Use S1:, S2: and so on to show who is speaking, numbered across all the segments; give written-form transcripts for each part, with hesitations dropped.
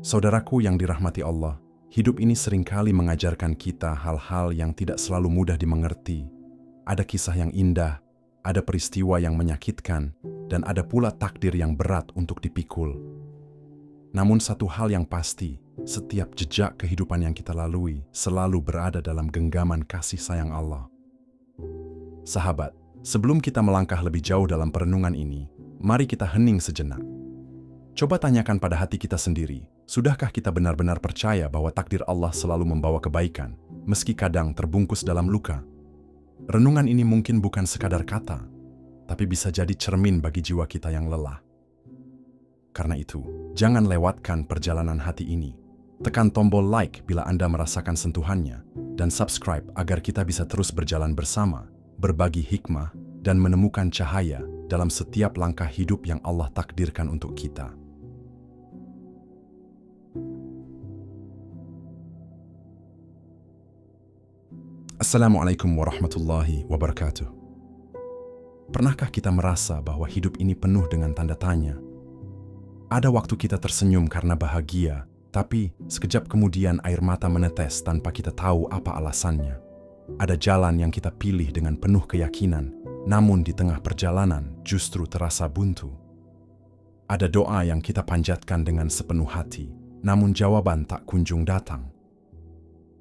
S1: Saudaraku yang dirahmati Allah, hidup ini seringkali mengajarkan kita hal-hal yang tidak selalu mudah dimengerti. Ada kisah yang indah, ada peristiwa yang menyakitkan, dan ada pula takdir yang berat untuk dipikul. Namun satu hal yang pasti, setiap jejak kehidupan yang kita lalui selalu berada dalam genggaman kasih sayang Allah. Sahabat, sebelum kita melangkah lebih jauh dalam perenungan ini, mari kita hening sejenak. Coba tanyakan pada hati kita sendiri, sudahkah kita benar-benar percaya bahwa takdir Allah selalu membawa kebaikan, meski kadang terbungkus dalam luka? Renungan ini mungkin bukan sekadar kata, tapi bisa jadi cermin bagi jiwa kita yang lelah. Karena itu, jangan lewatkan perjalanan hati ini. Tekan tombol like bila Anda merasakan sentuhannya, dan subscribe agar kita bisa terus berjalan bersama, berbagi hikmah, dan menemukan cahaya dalam setiap langkah hidup yang Allah takdirkan untuk kita. Assalamualaikum warahmatullahi wabarakatuh. Pernahkah kita merasa bahwa hidup ini penuh dengan tanda tanya? Ada waktu kita tersenyum karena bahagia, tapi sekejap kemudian air mata menetes tanpa kita tahu apa alasannya. Ada jalan yang kita pilih dengan penuh keyakinan, namun di tengah perjalanan justru terasa buntu. Ada doa yang kita panjatkan dengan sepenuh hati, namun jawaban tak kunjung datang.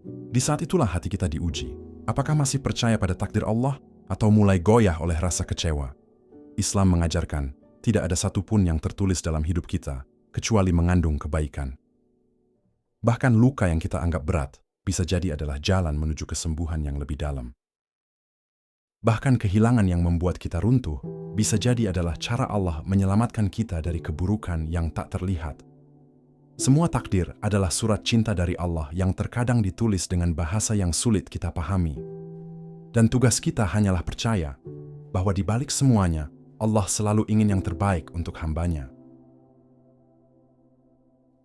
S1: Di saat itulah hati kita diuji. Apakah masih percaya pada takdir Allah atau mulai goyah oleh rasa kecewa? Islam mengajarkan, tidak ada satupun yang tertulis dalam hidup kita, kecuali mengandung kebaikan. Bahkan luka yang kita anggap berat, bisa jadi adalah jalan menuju kesembuhan yang lebih dalam. Bahkan kehilangan yang membuat kita runtuh, bisa jadi adalah cara Allah menyelamatkan kita dari keburukan yang tak terlihat. Semua takdir adalah surat cinta dari Allah yang terkadang ditulis dengan bahasa yang sulit kita pahami. Dan tugas kita hanyalah percaya bahwa di balik semuanya, Allah selalu ingin yang terbaik untuk hamba-Nya.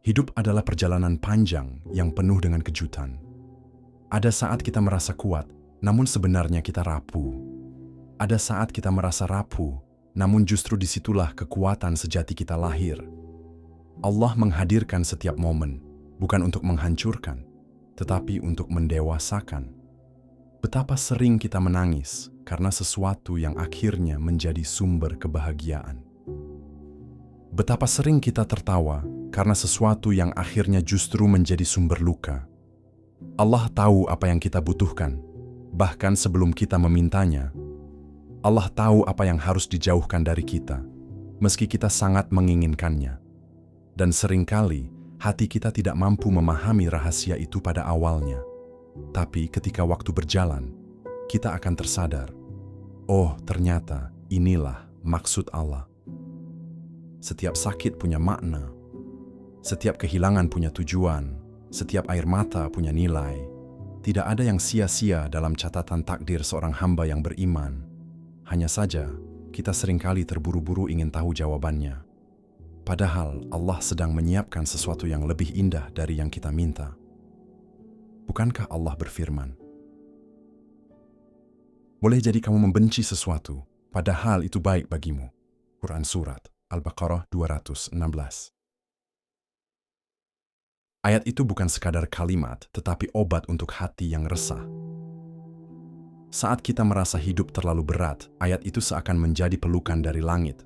S1: Hidup adalah perjalanan panjang yang penuh dengan kejutan. Ada saat kita merasa kuat, namun sebenarnya kita rapuh. Ada saat kita merasa rapuh, namun justru disitulah kekuatan sejati kita lahir. Allah menghadirkan setiap momen, bukan untuk menghancurkan, tetapi untuk mendewasakan. Betapa sering kita menangis karena sesuatu yang akhirnya menjadi sumber kebahagiaan. Betapa sering kita tertawa karena sesuatu yang akhirnya justru menjadi sumber luka. Allah tahu apa yang kita butuhkan, bahkan sebelum kita memintanya. Allah tahu apa yang harus dijauhkan dari kita, meski kita sangat menginginkannya. Dan seringkali, hati kita tidak mampu memahami rahasia itu pada awalnya. Tapi ketika waktu berjalan, kita akan tersadar, oh ternyata inilah maksud Allah. Setiap sakit punya makna, setiap kehilangan punya tujuan, setiap air mata punya nilai. Tidak ada yang sia-sia dalam catatan takdir seorang hamba yang beriman. Hanya saja, kita seringkali terburu-buru ingin tahu jawabannya. Padahal Allah sedang menyiapkan sesuatu yang lebih indah dari yang kita minta. Bukankah Allah berfirman, boleh jadi kamu membenci sesuatu, padahal itu baik bagimu. Quran Surat Al-Baqarah 216. Ayat itu bukan sekadar kalimat, tetapi obat untuk hati yang resah. Saat kita merasa hidup terlalu berat, ayat itu seakan menjadi pelukan dari langit.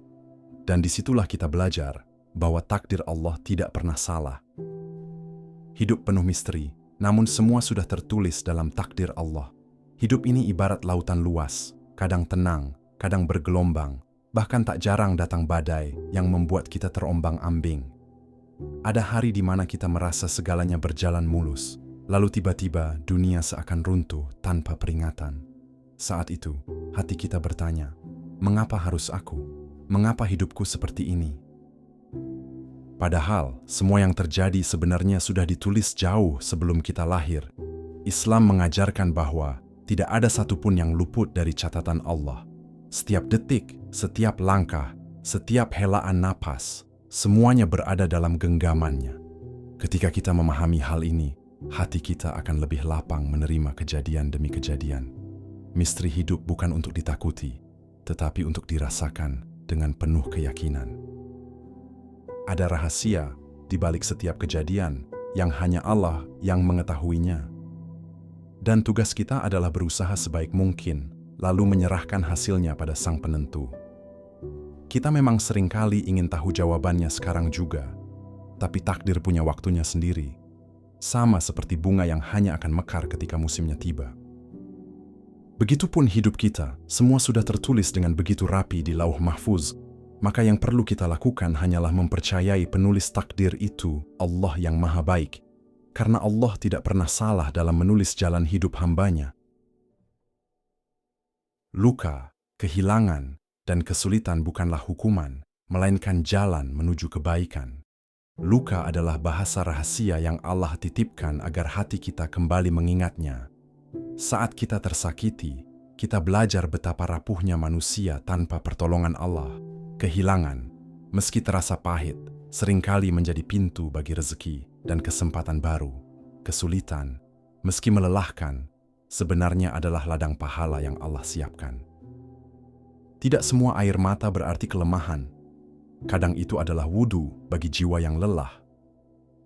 S1: Dan disitulah kita belajar bahwa takdir Allah tidak pernah salah. Hidup penuh misteri, namun semua sudah tertulis dalam takdir Allah. Hidup ini ibarat lautan luas, kadang tenang, kadang bergelombang, bahkan tak jarang datang badai yang membuat kita terombang-ambing. Ada hari di mana kita merasa segalanya berjalan mulus, lalu tiba-tiba dunia seakan runtuh tanpa peringatan. Saat itu, hati kita bertanya, mengapa harus aku? Mengapa hidupku seperti ini? Padahal, semua yang terjadi sebenarnya sudah ditulis jauh sebelum kita lahir. Islam mengajarkan bahwa tidak ada satupun yang luput dari catatan Allah. Setiap detik, setiap langkah, setiap helaan napas, semuanya berada dalam genggamannya. Ketika kita memahami hal ini, hati kita akan lebih lapang menerima kejadian demi kejadian. Misteri hidup bukan untuk ditakuti, tetapi untuk dirasakan dengan penuh keyakinan. Ada rahasia di balik setiap kejadian yang hanya Allah yang mengetahuinya. Dan tugas kita adalah berusaha sebaik mungkin, lalu menyerahkan hasilnya pada Sang Penentu. Kita memang seringkali ingin tahu jawabannya sekarang juga, tapi takdir punya waktunya sendiri. Sama seperti bunga yang hanya akan mekar ketika musimnya tiba. Begitupun hidup kita, semua sudah tertulis dengan begitu rapi di Lauh Mahfuz, maka yang perlu kita lakukan hanyalah mempercayai penulis takdir itu, Allah yang Maha Baik, karena Allah tidak pernah salah dalam menulis jalan hidup hambanya. Luka, kehilangan, dan kesulitan bukanlah hukuman, melainkan jalan menuju kebaikan. Luka adalah bahasa rahasia yang Allah titipkan agar hati kita kembali mengingatnya. Saat kita tersakiti, kita belajar betapa rapuhnya manusia tanpa pertolongan Allah. Kehilangan, meski terasa pahit, seringkali menjadi pintu bagi rezeki dan kesempatan baru. Kesulitan, meski melelahkan, sebenarnya adalah ladang pahala yang Allah siapkan. Tidak semua air mata berarti kelemahan. Kadang itu adalah wudhu bagi jiwa yang lelah.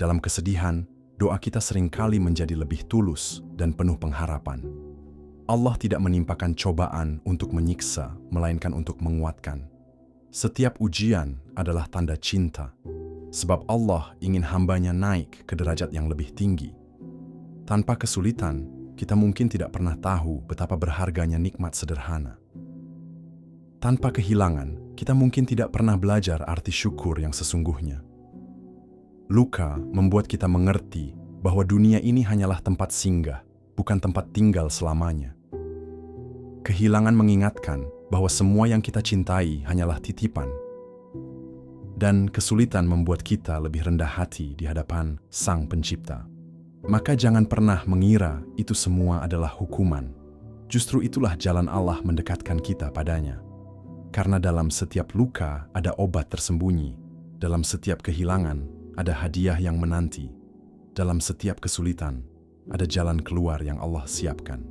S1: Dalam kesedihan, doa kita seringkali menjadi lebih tulus dan penuh pengharapan. Allah tidak menimpakan cobaan untuk menyiksa, melainkan untuk menguatkan. Setiap ujian adalah tanda cinta, sebab Allah ingin hambanya naik ke derajat yang lebih tinggi. Tanpa kesulitan, kita mungkin tidak pernah tahu betapa berharganya nikmat sederhana. Tanpa kehilangan, kita mungkin tidak pernah belajar arti syukur yang sesungguhnya. Luka membuat kita mengerti bahwa dunia ini hanyalah tempat singgah, bukan tempat tinggal selamanya. Kehilangan mengingatkan bahwa semua yang kita cintai hanyalah titipan. Dan kesulitan membuat kita lebih rendah hati di hadapan Sang Pencipta. Maka jangan pernah mengira itu semua adalah hukuman. Justru itulah jalan Allah mendekatkan kita padanya. Karena dalam setiap luka ada obat tersembunyi, dalam setiap kehilangan ada hadiah yang menanti. Dalam setiap kesulitan, ada jalan keluar yang Allah siapkan.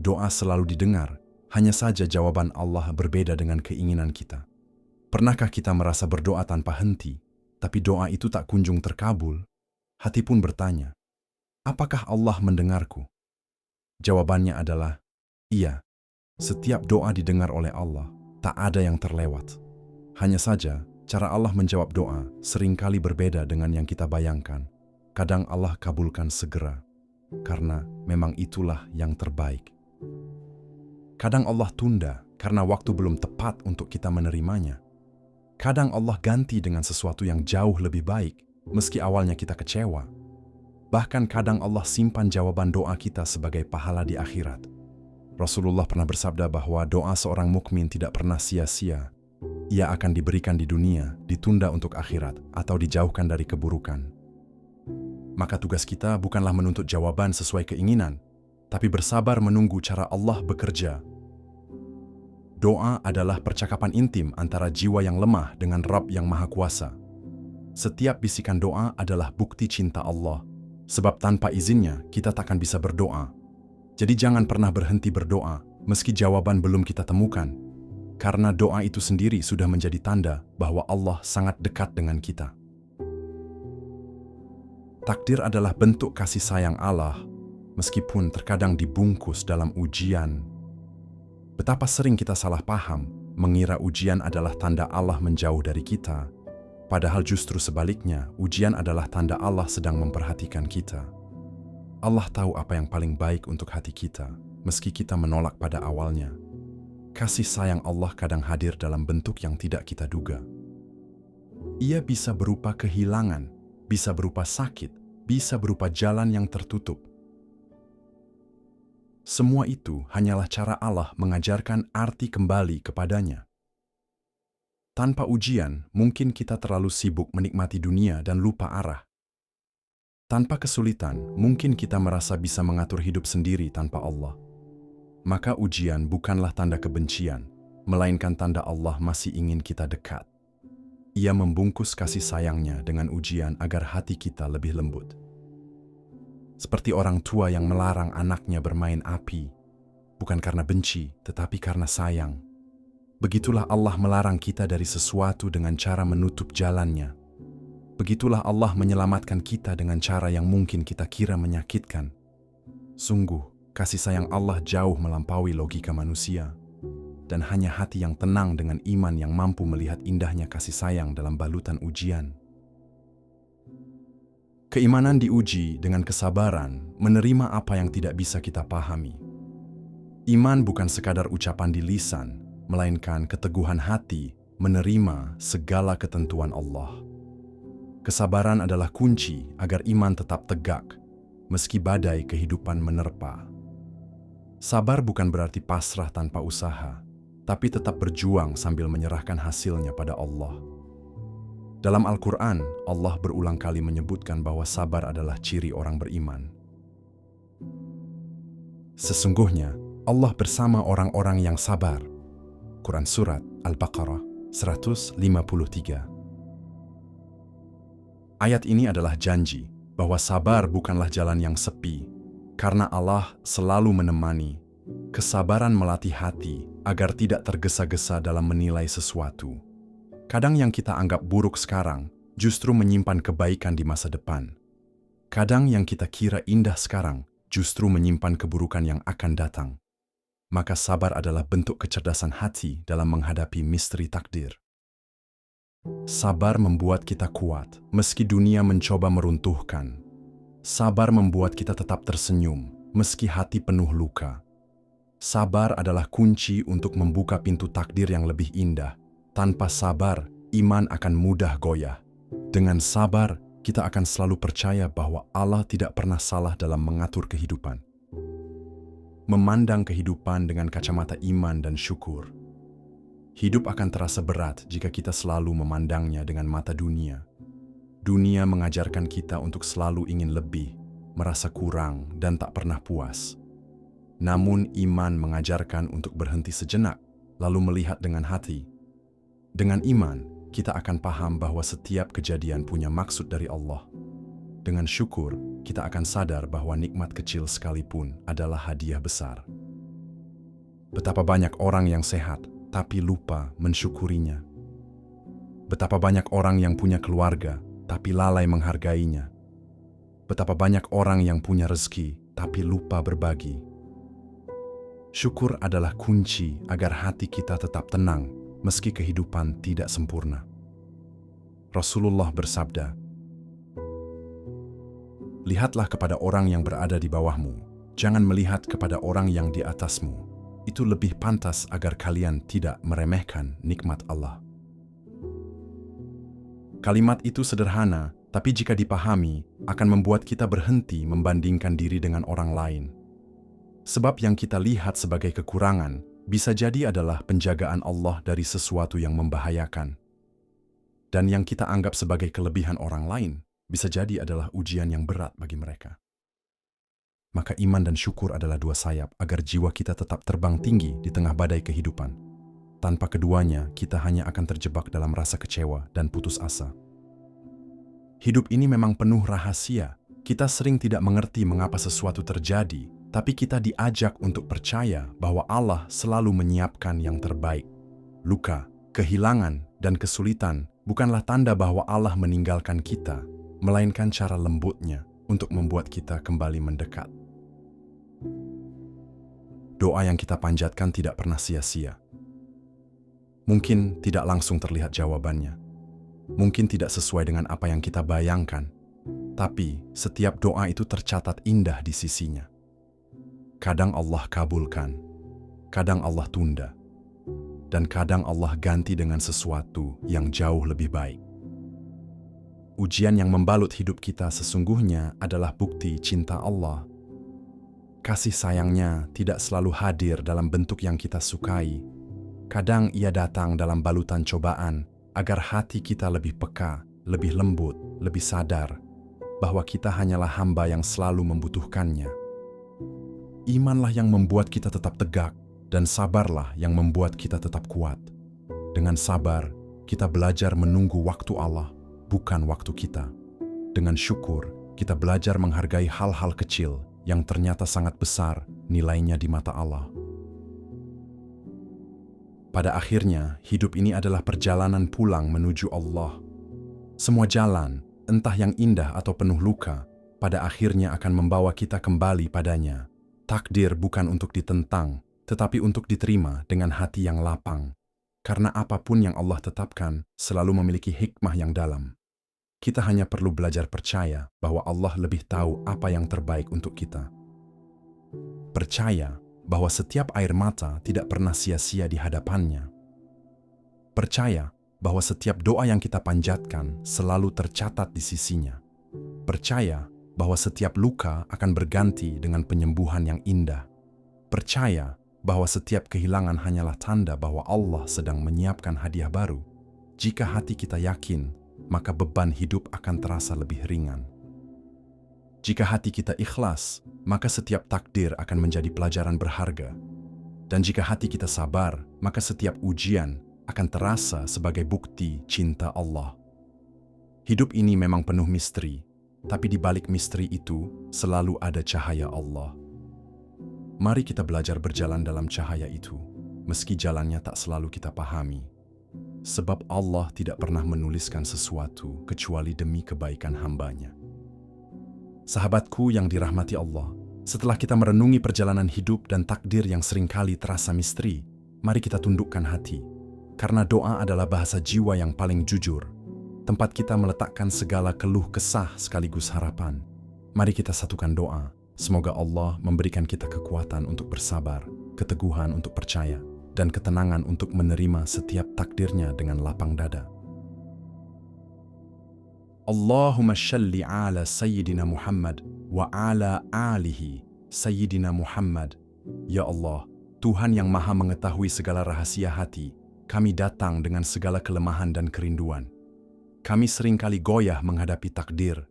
S1: Doa selalu didengar, hanya saja jawaban Allah berbeda dengan keinginan kita. Pernahkah kita merasa berdoa tanpa henti, tapi doa itu tak kunjung terkabul? Hati pun bertanya, apakah Allah mendengarku? Jawabannya adalah, iya. Setiap doa didengar oleh Allah, tak ada yang terlewat. Hanya saja, cara Allah menjawab doa seringkali berbeda dengan yang kita bayangkan. Kadang Allah kabulkan segera, karena memang itulah yang terbaik. Kadang Allah tunda, karena waktu belum tepat untuk kita menerimanya. Kadang Allah ganti dengan sesuatu yang jauh lebih baik, meski awalnya kita kecewa. Bahkan kadang Allah simpan jawaban doa kita sebagai pahala di akhirat. Rasulullah pernah bersabda bahwa doa seorang mukmin tidak pernah sia-sia. Ia akan diberikan di dunia, ditunda untuk akhirat, atau dijauhkan dari keburukan. Maka tugas kita bukanlah menuntut jawaban sesuai keinginan, tapi bersabar menunggu cara Allah bekerja. Doa adalah percakapan intim antara jiwa yang lemah dengan Rabb yang Maha Kuasa. Setiap bisikan doa adalah bukti cinta Allah, sebab tanpa izinnya kita takkan bisa berdoa. Jadi jangan pernah berhenti berdoa, meski jawaban belum kita temukan. Karena doa itu sendiri sudah menjadi tanda bahwa Allah sangat dekat dengan kita. Takdir adalah bentuk kasih sayang Allah, meskipun terkadang dibungkus dalam ujian. Betapa sering kita salah paham, mengira ujian adalah tanda Allah menjauh dari kita. Padahal justru sebaliknya, ujian adalah tanda Allah sedang memperhatikan kita. Allah tahu apa yang paling baik untuk hati kita, meski kita menolak pada awalnya. Kasih sayang Allah kadang hadir dalam bentuk yang tidak kita duga. Ia bisa berupa kehilangan, bisa berupa sakit, bisa berupa jalan yang tertutup. Semua itu hanyalah cara Allah mengajarkan arti kembali kepadanya. Tanpa ujian, mungkin kita terlalu sibuk menikmati dunia dan lupa arah. Tanpa kesulitan, mungkin kita merasa bisa mengatur hidup sendiri tanpa Allah. Maka ujian bukanlah tanda kebencian, melainkan tanda Allah masih ingin kita dekat. Ia membungkus kasih sayangnya dengan ujian agar hati kita lebih lembut. Seperti orang tua yang melarang anaknya bermain api, bukan karena benci, tetapi karena sayang. Begitulah Allah melarang kita dari sesuatu dengan cara menutup jalannya. Begitulah Allah menyelamatkan kita dengan cara yang mungkin kita kira menyakitkan. Sungguh, kasih sayang Allah jauh melampaui logika manusia. Dan hanya hati yang tenang dengan iman yang mampu melihat indahnya kasih sayang dalam balutan ujian. Keimanan diuji dengan kesabaran, menerima apa yang tidak bisa kita pahami. Iman bukan sekadar ucapan di lisan, melainkan keteguhan hati menerima segala ketentuan Allah. Kesabaran adalah kunci agar iman tetap tegak, meski badai kehidupan menerpa. Sabar bukan berarti pasrah tanpa usaha, tapi tetap berjuang sambil menyerahkan hasilnya pada Allah. Dalam Al-Quran, Allah berulang kali menyebutkan bahwa sabar adalah ciri orang beriman. Sesungguhnya, Allah bersama orang-orang yang sabar. Quran Surat Al-Baqarah 153. Ayat ini adalah janji bahwa sabar bukanlah jalan yang sepi, karena Allah selalu menemani. Kesabaran melatih hati agar tidak tergesa-gesa dalam menilai sesuatu. Kadang yang kita anggap buruk sekarang justru menyimpan kebaikan di masa depan. Kadang yang kita kira indah sekarang justru menyimpan keburukan yang akan datang. Maka sabar adalah bentuk kecerdasan hati dalam menghadapi misteri takdir. Sabar membuat kita kuat meski dunia mencoba meruntuhkan. Sabar membuat kita tetap tersenyum meski hati penuh luka. Sabar adalah kunci untuk membuka pintu takdir yang lebih indah. Tanpa sabar, iman akan mudah goyah. Dengan sabar, kita akan selalu percaya bahwa Allah tidak pernah salah dalam mengatur kehidupan. Memandang kehidupan dengan kacamata iman dan syukur. Hidup akan terasa berat jika kita selalu memandangnya dengan mata dunia. Dunia mengajarkan kita untuk selalu ingin lebih, merasa kurang, dan tak pernah puas. Namun iman mengajarkan untuk berhenti sejenak, lalu melihat dengan hati. Dengan iman, kita akan paham bahwa setiap kejadian punya maksud dari Allah. Dengan syukur, kita akan sadar bahwa nikmat kecil sekalipun adalah hadiah besar. Betapa banyak orang yang sehat, tapi lupa mensyukurinya. Betapa banyak orang yang punya keluarga, tapi lalai menghargainya. Betapa banyak orang yang punya rezeki, tapi lupa berbagi. Syukur adalah kunci agar hati kita tetap tenang meski kehidupan tidak sempurna. Rasulullah bersabda, "Lihatlah kepada orang yang berada di bawahmu, jangan melihat kepada orang yang di atasmu. Itu lebih pantas agar kalian tidak meremehkan nikmat Allah." Kalimat itu sederhana, tapi jika dipahami, akan membuat kita berhenti membandingkan diri dengan orang lain. Sebab yang kita lihat sebagai kekurangan bisa jadi adalah penjagaan Allah dari sesuatu yang membahayakan. Dan yang kita anggap sebagai kelebihan orang lain bisa jadi adalah ujian yang berat bagi mereka. Maka iman dan syukur adalah dua sayap agar jiwa kita tetap terbang tinggi di tengah badai kehidupan. Tanpa keduanya, kita hanya akan terjebak dalam rasa kecewa dan putus asa. Hidup ini memang penuh rahasia. Kita sering tidak mengerti mengapa sesuatu terjadi, tapi kita diajak untuk percaya bahwa Allah selalu menyiapkan yang terbaik. Luka, kehilangan, dan kesulitan bukanlah tanda bahwa Allah meninggalkan kita, melainkan cara lembutnya untuk membuat kita kembali mendekat. Doa yang kita panjatkan tidak pernah sia-sia. Mungkin tidak langsung terlihat jawabannya. Mungkin tidak sesuai dengan apa yang kita bayangkan. Tapi setiap doa itu tercatat indah di sisinya. Kadang Allah kabulkan, kadang Allah tunda, dan kadang Allah ganti dengan sesuatu yang jauh lebih baik. Ujian yang membalut hidup kita sesungguhnya adalah bukti cinta Allah. Kasih sayangnya tidak selalu hadir dalam bentuk yang kita sukai. Kadang ia datang dalam balutan cobaan agar hati kita lebih peka, lebih lembut, lebih sadar bahwa kita hanyalah hamba yang selalu membutuhkannya. Imanlah yang membuat kita tetap tegak, dan sabarlah yang membuat kita tetap kuat. Dengan sabar, kita belajar menunggu waktu Allah, bukan waktu kita. Dengan syukur, kita belajar menghargai hal-hal kecil yang ternyata sangat besar nilainya di mata Allah. Pada akhirnya, hidup ini adalah perjalanan pulang menuju Allah. Semua jalan, entah yang indah atau penuh luka, pada akhirnya akan membawa kita kembali padanya. Takdir bukan untuk ditentang, tetapi untuk diterima dengan hati yang lapang. Karena apapun yang Allah tetapkan selalu memiliki hikmah yang dalam. Kita hanya perlu belajar percaya bahwa Allah lebih tahu apa yang terbaik untuk kita. Percaya bahwa setiap air mata tidak pernah sia-sia di hadapannya. Percaya bahwa setiap doa yang kita panjatkan selalu tercatat di sisinya. Percaya bahwa setiap luka akan berganti dengan penyembuhan yang indah. Percaya bahwa setiap kehilangan hanyalah tanda bahwa Allah sedang menyiapkan hadiah baru. Jika hati kita yakin, maka beban hidup akan terasa lebih ringan. Jika hati kita ikhlas, maka setiap takdir akan menjadi pelajaran berharga. Dan jika hati kita sabar, maka setiap ujian akan terasa sebagai bukti cinta Allah. Hidup ini memang penuh misteri, tapi di balik misteri itu selalu ada cahaya Allah. Mari kita belajar berjalan dalam cahaya itu, meski jalannya tak selalu kita pahami. Sebab Allah tidak pernah menuliskan sesuatu kecuali demi kebaikan hamba-Nya. Sahabatku yang dirahmati Allah, setelah kita merenungi perjalanan hidup dan takdir yang seringkali terasa misteri, mari kita tundukkan hati. Karena doa adalah bahasa jiwa yang paling jujur, tempat kita meletakkan segala keluh kesah sekaligus harapan. Mari kita satukan doa, semoga Allah memberikan kita kekuatan untuk bersabar, keteguhan untuk percaya, dan ketenangan untuk menerima setiap takdirnya dengan lapang dada. Allahumma shalli ala Sayyidina Muhammad wa ala alihi Sayyidina Muhammad. Ya Allah, Tuhan yang maha mengetahui segala rahasia hati, kami datang dengan segala kelemahan dan kerinduan. Kami seringkali goyah menghadapi takdir.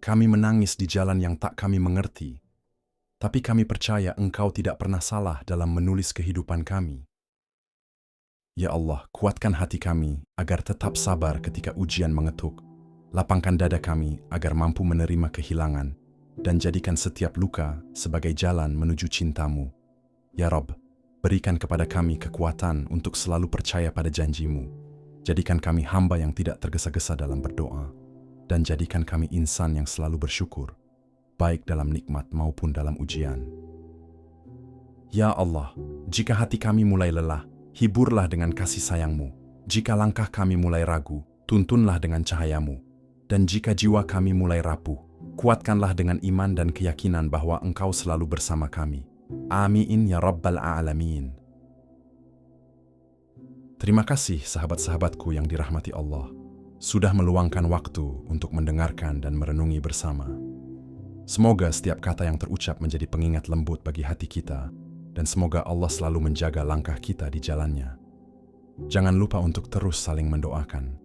S1: Kami menangis di jalan yang tak kami mengerti. Tapi kami percaya Engkau tidak pernah salah dalam menulis kehidupan kami. Ya Allah, kuatkan hati kami agar tetap sabar ketika ujian mengetuk. Lapangkan dada kami agar mampu menerima kehilangan dan jadikan setiap luka sebagai jalan menuju cinta-Mu. Ya Rabb, berikan kepada kami kekuatan untuk selalu percaya pada janji-Mu. Jadikan kami hamba yang tidak tergesa-gesa dalam berdoa dan jadikan kami insan yang selalu bersyukur, baik dalam nikmat maupun dalam ujian. Ya Allah, jika hati kami mulai lelah, hiburlah dengan kasih sayang-Mu. Jika langkah kami mulai ragu, tuntunlah dengan cahaya-Mu. Dan jika jiwa kami mulai rapuh, kuatkanlah dengan iman dan keyakinan bahwa Engkau selalu bersama kami. Amin ya Rabbal Alamin. Terima kasih sahabat-sahabatku yang dirahmati Allah, sudah meluangkan waktu untuk mendengarkan dan merenungi bersama. Semoga setiap kata yang terucap menjadi pengingat lembut bagi hati kita, dan semoga Allah selalu menjaga langkah kita di jalannya. Jangan lupa untuk terus saling mendoakan,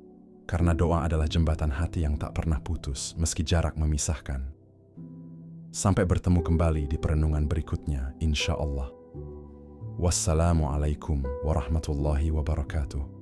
S1: karena doa adalah jembatan hati yang tak pernah putus meski jarak memisahkan. Sampai bertemu kembali di perenungan berikutnya, insya Allah. Wassalamualaikum warahmatullahi wabarakatuh.